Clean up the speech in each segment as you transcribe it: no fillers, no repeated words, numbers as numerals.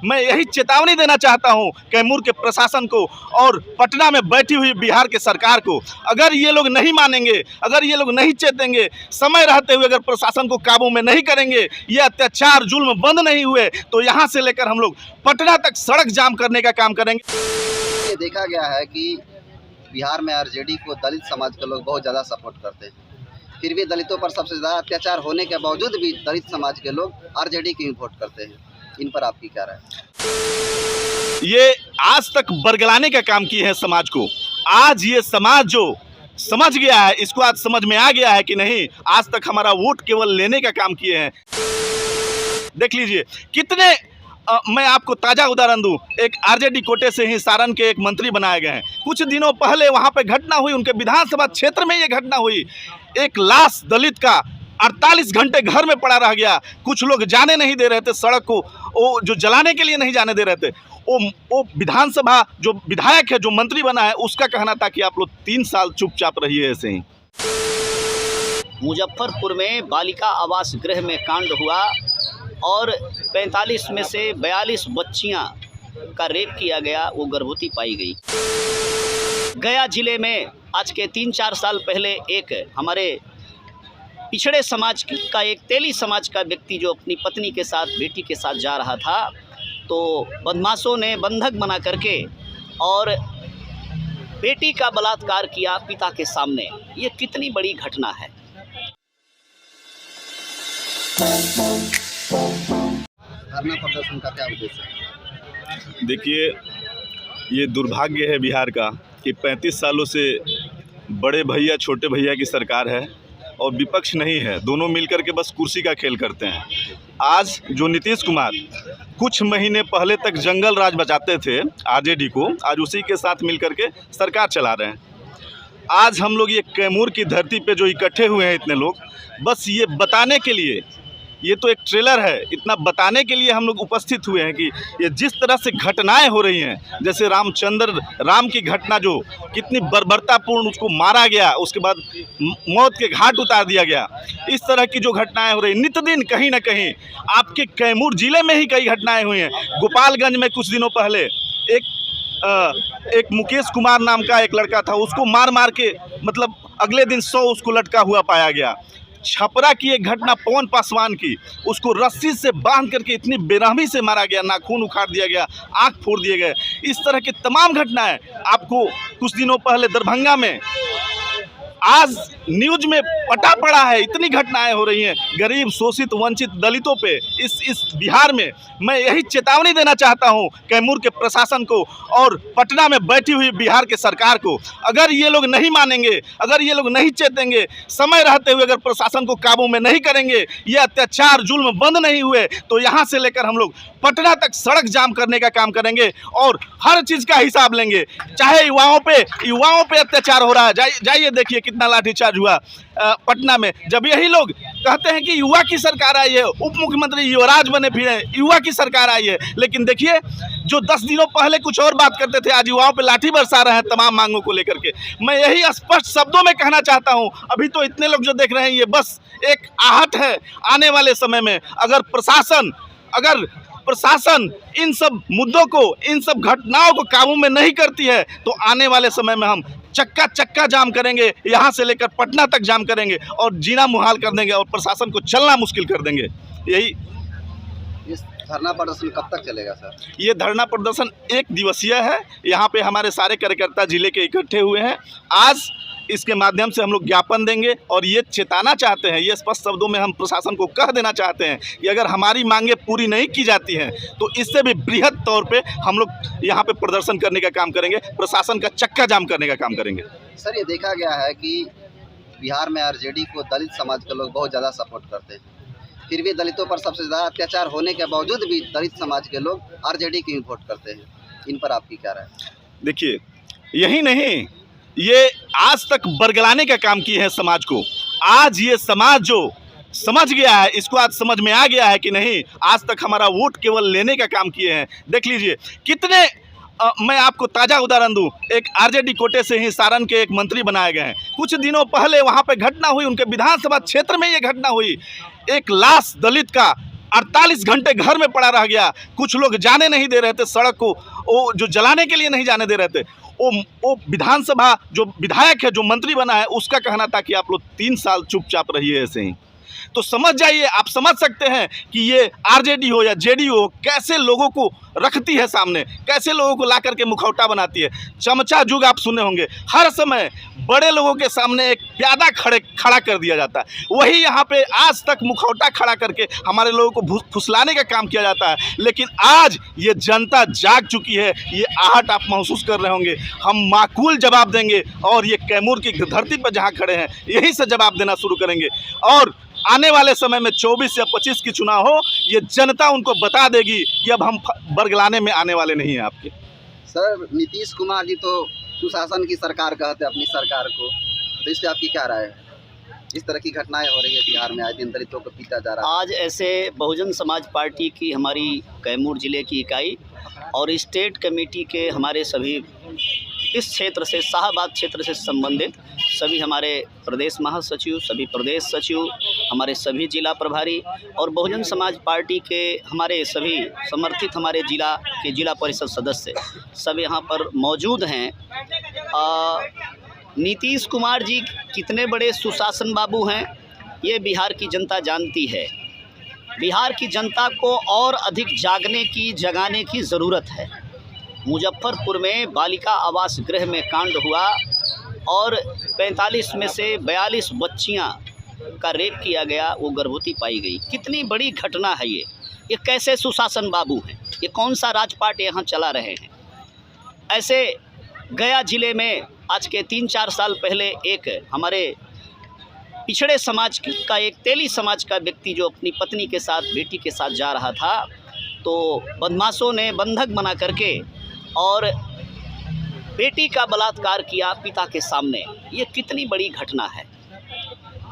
मैं यही चेतावनी देना चाहता हूं कैमूर के प्रशासन को और पटना में बैठी हुई बिहार के सरकार को। अगर ये लोग नहीं मानेंगे, अगर ये लोग नहीं चेतेंगे, समय रहते हुए अगर प्रशासन को काबू में नहीं करेंगे, ये अत्याचार जुल्म बंद नहीं हुए तो यहाँ से लेकर हम लोग पटना तक सड़क जाम करने का काम करेंगे। ये देखा गया है कि बिहार में आरजेडी को दलित समाज के लोग बहुत ज़्यादा सपोर्ट करते हैं, फिर भी दलितों पर सबसे ज़्यादा अत्याचार होने के बावजूद भी दलित समाज के लोग आरजेडी की वोट करते हैं। इन पर आपकी क्या राय है? ये आज तक बरगलाने का काम किए हैं समाज को। आज ये समाज जो समझ गया है, इसको आज समझ में आ गया है कि नहीं, आज तक हमारा वोट केवल लेने का काम किए हैं। देख लीजिए कितने मैं आपको ताज़ा उदाहरण दूं, एक आरजेडी कोटे से ही सारण के एक मंत्री बनाए गए हैं। कुछ दिनों पहले वहां पे घटना हुई, उनके विधानसभा क्षेत्र में ये घटना हुई। एक लाश दलित का 48 घंटे घर में पड़ा रह गया। कुछ लोग जाने नहीं दे रहे थे सड़क को, वो जो जलाने के लिए नहीं जाने दे रहे थे। वो विधानसभा जो विधायक है, जो मंत्री बना है, उसका कहना था कि आप लोग 3 साल चुपचाप रहिए ऐसे ही। मुजफ्फरपुर में बालिका आवास गृह में कांड हुआ और 45 में से 42 बच्चियां का रेप किया गया, वो गर्भवती पाई गई। गया जिले में आज के 3-4 साल पहले एक हमारे पिछड़े समाज का एक तेली समाज का व्यक्ति जो अपनी पत्नी के साथ, बेटी के साथ जा रहा था, तो बदमाशों ने बंधक बना करके और बेटी का बलात्कार किया पिता के सामने। ये कितनी बड़ी घटना है। धरना प्रदर्शन का क्या उद्देश्य है? देखिए, ये दुर्भाग्य है बिहार का कि 35 सालों से बड़े भैया छोटे भैया की सरकार है और विपक्ष नहीं है, दोनों मिलकर के बस कुर्सी का खेल करते हैं। आज जो नीतीश कुमार कुछ महीने पहले तक जंगल राज बचाते थे आरजेडी को, आज उसी के साथ मिलकर के सरकार चला रहे हैं। आज हम लोग ये कैमूर की धरती पे जो इकट्ठे हुए हैं इतने लोग, बस ये बताने के लिए, ये तो एक ट्रेलर है, इतना बताने के लिए हम लोग उपस्थित हुए हैं कि ये जिस तरह से घटनाएं हो रही हैं, जैसे राम की घटना जो कितनी बर्बरतापूर्ण, उसको मारा गया, उसके बाद मौत के घाट उतार दिया गया, इस तरह की जो घटनाएं हो रही नित्य दिन कहीं ना कहीं आपके कैमूर जिले में ही कई घटनाएं हुई हैं। गोपालगंज में कुछ दिनों पहले एक मुकेश कुमार नाम का एक लड़का था, उसको मार के मतलब अगले दिन 100 उसको लटका हुआ पाया गया। छपरा की एक घटना पवन पासवान की, उसको रस्सी से बांध करके इतनी बेरहमी से मारा गया, नाखून उखाड़ दिया गया, आंख फोड़ दिए गए। इस तरह की तमाम घटनाएं आपको कुछ दिनों पहले दरभंगा में, आज न्यूज में पटा पड़ा है। इतनी घटनाएं हो रही हैं गरीब, शोषित, वंचित दलितों पे इस बिहार में। मैं यही चेतावनी देना चाहता हूं कैमूर के प्रशासन को और पटना में बैठी हुई बिहार के सरकार को। अगर ये लोग नहीं मानेंगे, अगर ये लोग नहीं चेतेंगे, समय रहते हुए अगर प्रशासन को काबू में नहीं करेंगे, ये अत्याचार जुल्म बंद नहीं हुए तो यहाँ से लेकर हम लोग पटना तक सड़क जाम करने का काम करेंगे और हर चीज़ का हिसाब लेंगे। चाहे युवाओं पे अत्याचार हो रहा है, जाइए देखिए कितना लाठीचार्ज हुआ पटना में। जब यही लोग कहते हैं कि युवा की सरकार आई है, उप मुख्यमंत्री युवराज बने फिरे, युवा की सरकार आई है, लेकिन देखिए जो 10 दिनों पहले कुछ और बात करते थे, आज युवाओं पे लाठी बरसा रहे हैं तमाम मांगों को लेकर के। मैं यही स्पष्ट शब्दों में कहना चाहता हूं, अभी तो इतने लोग जो देख रहे हैं ये बस एक आहट है। आने वाले समय में अगर प्रशासन इन सब मुद्दों को, इन सब घटनाओं को काबू में नहीं करती है तो आने वाले समय में हम चक्का जाम करेंगे, यहाँ से लेकर पटना तक जाम करेंगे और जीना मुहाल कर देंगे और प्रशासन को चलना मुश्किल कर देंगे। यही इस धरना प्रदर्शन कब तक चलेगा सर? ये धरना प्रदर्शन 1 दिवसीय है। यहाँ पे हमारे सारे कार्यकर्ता जिले के इकट्ठे हुए हैं। आज इसके माध्यम से हम लोग ज्ञापन देंगे और ये चेताना चाहते हैं, ये स्पष्ट शब्दों में हम प्रशासन को कह देना चाहते हैं कि अगर हमारी मांगे पूरी नहीं की जाती हैं तो इससे भी बृहद तौर पे हम लोग यहाँ पे प्रदर्शन करने का काम करेंगे, प्रशासन का चक्का जाम करने का काम करेंगे। सर, ये देखा गया है कि बिहार में आरजेडी को दलित समाज के लोग बहुत ज़्यादा सपोर्ट करते हैं, फिर भी दलितों पर सबसे ज़्यादा अत्याचार होने के बावजूद भी दलित समाज के लोग आरजेडी की वोट करते हैं। इन पर आपकी क्या राय है? देखिए, यही नहीं, ये आज तक बरगलाने का काम किए हैं समाज को। आज ये समाज जो समझ गया है, इसको आज समझ में आ गया है कि नहीं, आज तक हमारा वोट केवल लेने का काम किए हैं। देख लीजिए कितने मैं आपको ताज़ा उदाहरण दूं, एक आरजेडी कोटे से ही सारण के एक मंत्री बनाए गए हैं। कुछ दिनों पहले वहां पे घटना हुई, उनके विधानसभा क्षेत्र में ये घटना हुई। एक लाश दलित का 48 घंटे घर में पड़ा रह गया। कुछ लोग जाने नहीं दे रहे थे सड़क को, वो जो जलाने के लिए नहीं जाने दे रहे थे। वो विधानसभा जो विधायक है, जो मंत्री बना है, उसका कहना था कि आप लोग 3 साल चुपचाप रहिए ऐसे ही। तो समझ जाइए, आप समझ सकते हैं कि ये आरजेडी हो या जेडीयू हो, कैसे लोगों को रखती है सामने, कैसे लोगों को ला करके मुखौटा बनाती है। चमचा जुग आप सुने होंगे, हर समय बड़े लोगों के सामने एक प्यादा खड़ा कर दिया जाता है। वही यहाँ पे आज तक मुखौटा खड़ा करके हमारे लोगों को फुसलाने का काम किया जाता है। लेकिन आज ये जनता जाग चुकी है, ये आहट आप महसूस कर रहे होंगे। हम माकूल जवाब देंगे और ये कैमूर की धरती पर जहाँ खड़े हैं यहीं से जवाब देना शुरू करेंगे। और आने वाले समय में 24 या 25 की चुनाव हो, ये जनता उनको बता देगी कि अब हम बरगलाने में आने वाले नहीं हैं आपके। सर, नीतीश कुमार जी तो सुशासन की सरकार कहते हैं अपनी सरकार को, तो इस पर आपकी क्या राय है? इस तरह की घटनाएं हो रही है बिहार में, आए दिन दलितों को पीटा जा रहा है। आज ऐसे बहुजन समाज पार्टी की हमारी कैमूर जिले की इकाई और स्टेट कमेटी के हमारे सभी इस क्षेत्र से, शाहबाद क्षेत्र से संबंधित सभी हमारे प्रदेश महासचिव, सभी प्रदेश सचिव, हमारे सभी जिला प्रभारी और बहुजन समाज पार्टी के हमारे सभी समर्थित हमारे जिला के जिला परिषद सदस्य सब यहाँ पर मौजूद हैं। नीतीश कुमार जी कितने बड़े सुशासन बाबू हैं ये बिहार की जनता जानती है। बिहार की जनता को और अधिक जगाने की ज़रूरत है। मुजफ्फरपुर में बालिका आवास गृह में कांड हुआ और 45 में से 42 बच्चियां का रेप किया गया, वो गर्भवती पाई गई। कितनी बड़ी घटना है ये कैसे सुशासन बाबू हैं, ये कौन सा राजपाट यहाँ चला रहे हैं। ऐसे गया ज़िले में आज के 3-4 साल पहले एक हमारे पिछड़े समाज का, एक तेली समाज का व्यक्ति जो अपनी पत्नी के साथ, बेटी के साथ जा रहा था, तो बदमाशों ने बंधक बना करके और बेटी का बलात्कार किया पिता के सामने। ये कितनी बड़ी घटना है।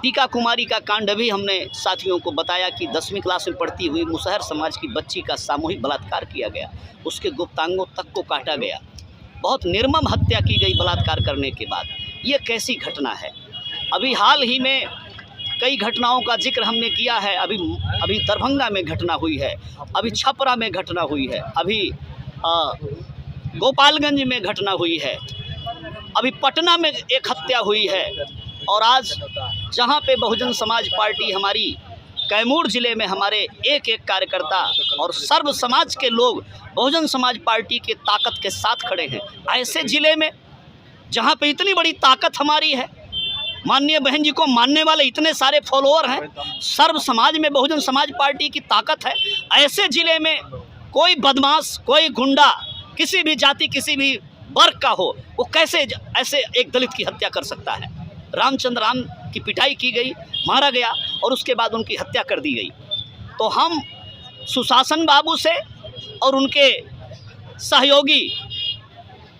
टीका कुमारी का कांड भी हमने साथियों को बताया कि 10वीं क्लास में पढ़ती हुई मुसहर समाज की बच्ची का सामूहिक बलात्कार किया गया, उसके गुप्तांगों तक को काटा गया, बहुत निर्मम हत्या की गई बलात्कार करने के बाद। ये कैसी घटना है। अभी हाल ही में कई घटनाओं का जिक्र हमने किया है। अभी दरभंगा में घटना हुई है, अभी छपरा में घटना हुई है, अभी गोपालगंज में घटना हुई है, अभी पटना में एक हत्या हुई है। और आज जहां पे बहुजन समाज पार्टी हमारी कैमूर ज़िले में हमारे एक कार्यकर्ता और सर्व समाज के लोग बहुजन समाज पार्टी के ताकत के साथ खड़े हैं, ऐसे ज़िले में जहां पे इतनी बड़ी ताकत हमारी है, माननीय बहन जी को मानने वाले इतने सारे फॉलोअर हैं, सर्व समाज में बहुजन समाज पार्टी की ताकत है, ऐसे ज़िले में कोई बदमाश, कोई गुंडा, किसी भी जाति, किसी भी वर्ग का हो, वो कैसे ऐसे एक दलित की हत्या कर सकता है। रामचंद्र राम की पिटाई की गई, मारा गया और उसके बाद उनकी हत्या कर दी गई। तो हम सुशासन बाबू से और उनके सहयोगी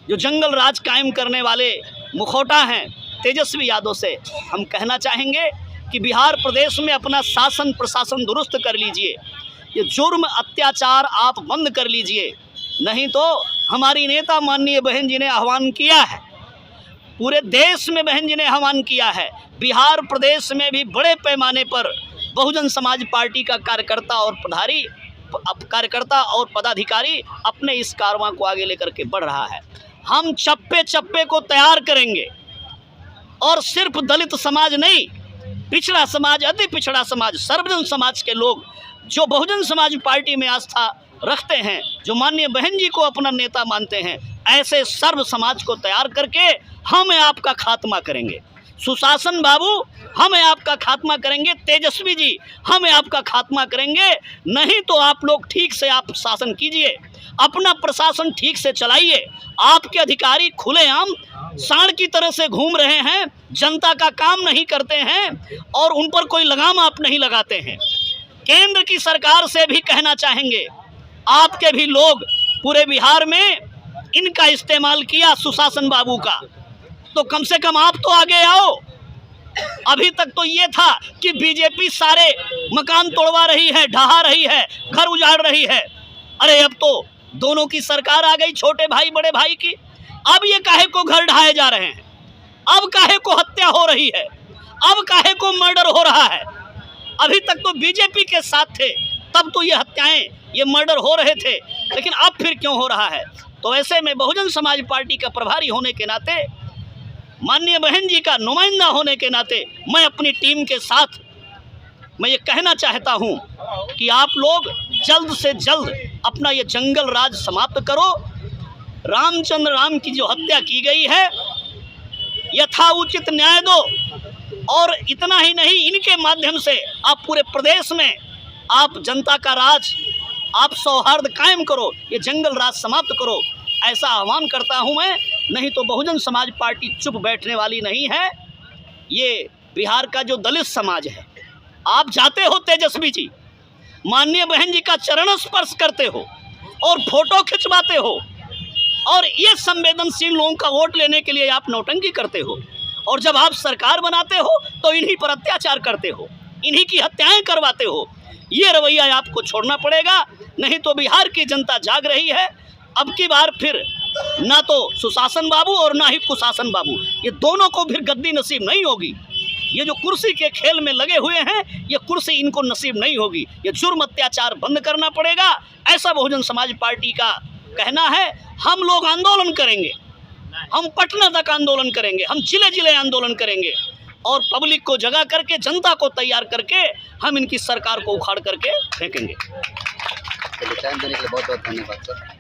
जो जंगल राज कायम करने वाले मुखौटा हैं तेजस्वी यादव से हम कहना चाहेंगे कि बिहार प्रदेश में अपना शासन प्रशासन दुरुस्त कर लीजिए। ये जुर्म अत्याचार आप बंद कर लीजिए, नहीं तो हमारी नेता माननीय बहन जी ने आह्वान किया है, पूरे देश में बहन जी ने आह्वान किया है, बिहार प्रदेश में भी बड़े पैमाने पर बहुजन समाज पार्टी का कार्यकर्ता और पदाधिकारी अपने इस कारवां को आगे लेकर के बढ़ रहा है। हम चप्पे चप्पे को तैयार करेंगे और सिर्फ दलित समाज नहीं, पिछड़ा समाज, अति पिछड़ा समाज, सर्वजन समाज के लोग जो बहुजन समाज पार्टी में आस्था रखते हैं, जो माननीय बहन जी को अपना नेता मानते हैं, ऐसे सर्व समाज को तैयार करके हम आपका खात्मा करेंगे। सुशासन बाबू हम आपका खात्मा करेंगे, तेजस्वी जी हम आपका खात्मा करेंगे। नहीं तो आप लोग ठीक से आप शासन कीजिए, अपना प्रशासन ठीक से चलाइए। आपके अधिकारी खुलेआम सांड की तरह से घूम रहे हैं, जनता का काम नहीं करते हैं और उन पर कोई लगाम आप नहीं लगाते हैं। केंद्र की सरकार से भी कहना चाहेंगे, आपके भी लोग पूरे बिहार में इनका इस्तेमाल किया सुशासन बाबू का, तो कम से कम आप तो आगे आओ। अभी तक तो ये था कि बीजेपी सारे मकान तोड़वा रही है, ढहा रही है, घर उजाड़ रही है। अरे अब तो दोनों की सरकार आ गई, छोटे भाई बड़े भाई की। अब ये काहे को घर ढहाए जा रहे हैं, अब काहे को हत्या हो रही है, अब काहे को मर्डर हो रहा है। अभी तक तो बीजेपी के साथ थे, तब तो ये हत्याएं, ये मर्डर हो रहे थे, लेकिन अब फिर क्यों हो रहा है? तो ऐसे में बहुजन समाज पार्टी का प्रभारी होने के नाते, माननीय बहन जी का नुमाइंदा होने के नाते, मैं अपनी टीम के साथ मैं ये कहना चाहता हूँ कि आप लोग जल्द से जल्द अपना ये जंगल राज समाप्त करो। रामचंद्र राम की जो हत्या की गई है, यथाउचित न्याय दो। और इतना ही नहीं, इनके माध्यम से आप पूरे प्रदेश में आप जनता का राज, आप सौहार्द कायम करो, ये जंगल राज समाप्त करो, ऐसा आह्वान करता हूं मैं। नहीं तो बहुजन समाज पार्टी चुप बैठने वाली नहीं है। ये बिहार का जो दलित समाज है, आप जाते हो तेजस्वी जी, माननीय बहन जी का चरण स्पर्श करते हो और फोटो खिंचवाते हो, और ये संवेदनशील लोगों का वोट लेने के लिए आप नौटंकी करते हो, और जब आप सरकार बनाते हो तो इन्हीं पर अत्याचार करते हो, इन्हीं की हत्याएं करवाते हो। ये रवैया आपको छोड़ना पड़ेगा, नहीं तो बिहार की जनता जाग रही है। अब की बार फिर ना तो सुशासन बाबू और ना ही कुशासन बाबू, ये दोनों को फिर गद्दी नसीब नहीं होगी। ये जो कुर्सी के खेल में लगे हुए हैं, ये कुर्सी इनको नसीब नहीं होगी। ये जुर्म अत्याचार बंद करना पड़ेगा, ऐसा बहुजन समाज पार्टी का कहना है। हम लोग आंदोलन करेंगे, हम पटना तक आंदोलन करेंगे, हम जिले जिले आंदोलन करेंगे, और पब्लिक को जगा करके, जनता को तैयार करके हम इनकी सरकार को उखाड़ करके फेंकेंगे। चलिए, टाइम देने के लिए बहुत बहुत धन्यवाद सर।